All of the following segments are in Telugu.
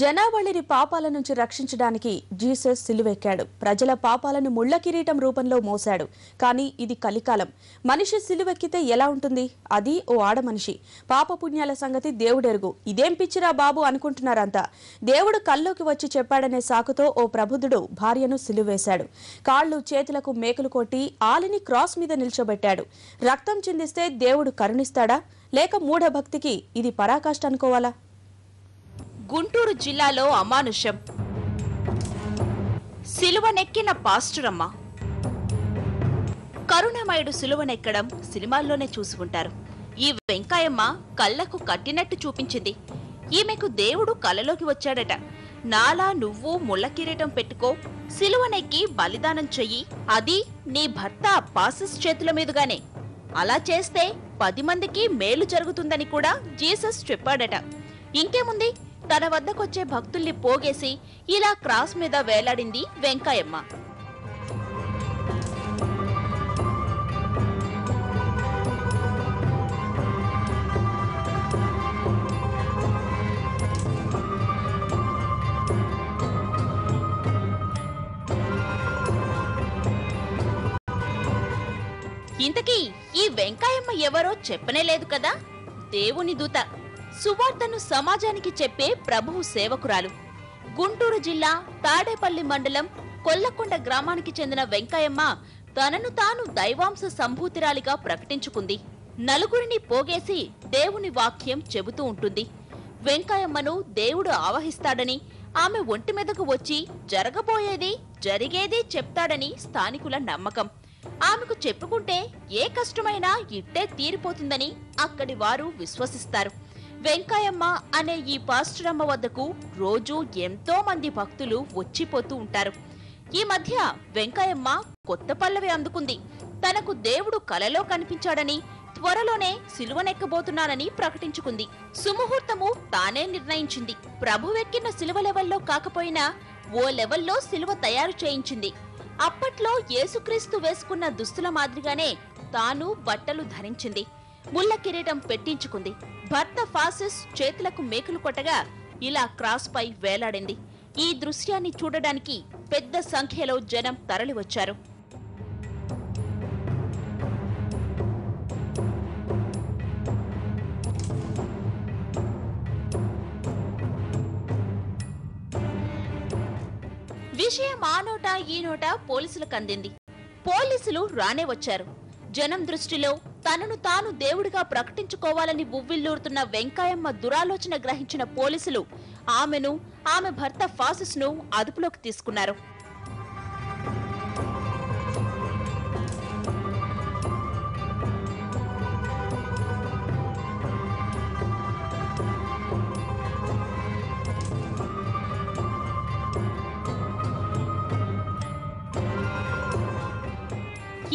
జనావళిని పాపాల నుంచి రక్షించడానికి జీసస్ సిలువెక్కాడు. ప్రజల పాపాలను ముళ్ళ కిరీటం రూపంలో మోసాడు. కానీ ఇది కలికాలం. మనిషి సిలువెక్కితే ఎలా ఉంటుంది? అది ఓ ఆడమనిషి. పాపపుణ్యాల సంగతి దేవుడెరుగు. ఇదేం పిచ్చిరా బాబు అనుకుంటున్నారంతా. దేవుడు కల్లోకి వచ్చి చెప్పాడనే సాకుతో ఓ ప్రబుద్ధుడు భార్యను సిలువేశాడు. కాళ్లు చేతులకు మేకులు కొట్టి ఆలిని క్రాస్ మీద నిల్చోబెట్టాడు. రక్తం చిందిస్తే దేవుడు కరుణిస్తాడా? లేక మూఢభక్తికి ఇది పరాకాష్ట అనుకోవాలా? గుంటూరు జిల్లాలో అమానుషం. సిలువనెక్కిన పాస్టరమ్మ. కరుణమయుడు సిలువనెక్కడం సినిమాల్లోనే చూసి ఉంటారు. ఈ వెంకాయమ్మ కళ్లకు కట్టినట్టు చూపించింది. ఈమెకు దేవుడు కలలోకి వచ్చాడట. నాలా నువ్వు ముళ్ళ కిరీటం పెట్టుకో, సిలువనెక్కి బలిదానం చెయ్యి, అది నీ భర్త పాసెస్ చేతుల మీదుగానే. అలా చేస్తే 10 మందికి మేలు జరుగుతుందని కూడా జీసస్ చెప్పాడట. ఇంకేముంది, తన వద్దకొచ్చే భక్తుల్ని పోగేసి ఇలా క్రాస్ మీద వేలాడింది వెంకాయమ్మ. ఇంతకీ ఈ వెంకాయమ్మ ఎవరో చెప్పనే లేదు కదా. దేవుని దూత, సువార్తను సమాజానికి చెప్పే ప్రభువు సేవకురాలు. గుంటూరు జిల్లా తాడేపల్లి మండలం కొల్లకొండ గ్రామానికి చెందిన వెంకాయమ్మ తనను తాను దైవాంశ సంభూతిరాలిగా ప్రకటించుకుంది. నలుగురిని పోగేసి దేవుని వాక్యం చెబుతూ ఉంటుంది. వెంకాయమ్మను దేవుడు ఆవహిస్తాడని, ఆమె ఒంటి మీదకు వచ్చి జరగబోయేది జరిగేది చెప్తాడని స్థానికుల నమ్మకం. ఆమెకు చెప్పుకుంటే ఏ కష్టమైనా ఇట్టే తీరిపోతుందని అక్కడి వారు విశ్వసిస్తారు. వెంకాయమ్మ అనే ఈ పాస్టరమ్మ వద్దకు రోజూ ఎంతో మంది భక్తులు వచ్చిపోతూ ఉంటారు. ఈ మధ్య వెంకాయమ్మ కొత్త పల్లవి అందుకుంది. తనకు దేవుడు కలలో కనిపించాడని, త్వరలోనే సిలువనెక్కబోతున్నానని ప్రకటించుకుంది. సుముహూర్తము తానే నిర్ణయించింది. ప్రభువెక్కిన సిలువ లెవెల్లో కాకపోయినా ఓ లెవెల్లో సిలువ తయారు చేయించింది. అప్పట్లో యేసుక్రీస్తు వేసుకున్న దుస్తుల మాదిరిగానే తాను బట్టలు ధరించింది. ముళ్ళ కిరీటం పెట్టించుకుంది. భర్త ఫాసిస్ చేతులకు మేకులు కొట్టగా ఇలా క్రాస్ పై వేలాడింది. ఈ దృశ్యాన్ని చూడడానికి పెద్ద సంఖ్యలో జనం తరలివచ్చారు. విషయం ఆ నోట ఈ నోట పోలీసులకు అందింది. పోలీసులు రానే వచ్చారు. జనం దృష్టిలో తనను తాను దేవుడిగా ప్రకటించుకోవాలని ఉవ్విల్లూరుతున్న వెంకాయమ్మ దురాలోచన గ్రహించిన పోలీసులు ఆమెను, ఆమె భర్త ఫాసిస్ ను అదుపులోకి తీసుకున్నారు.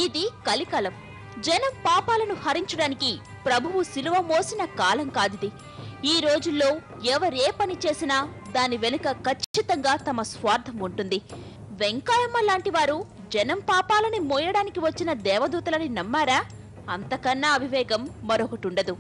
ఇది కలికాలం. జనం పాపాలను హరించడానికి ప్రభువు సిలువ మోసిన కాలం కాదిది. ఈ రోజుల్లో ఎవరే పని చేసినా దాని వెనుక ఖచ్చితంగా తమ స్వార్థం ఉంటుంది. వెంకాయమ్మ లాంటి వారు జనం పాపాలని మోయడానికి వచ్చిన దేవదూతలని నమ్మారా? అంతకన్నా అవివేకం మరొకటుండదు.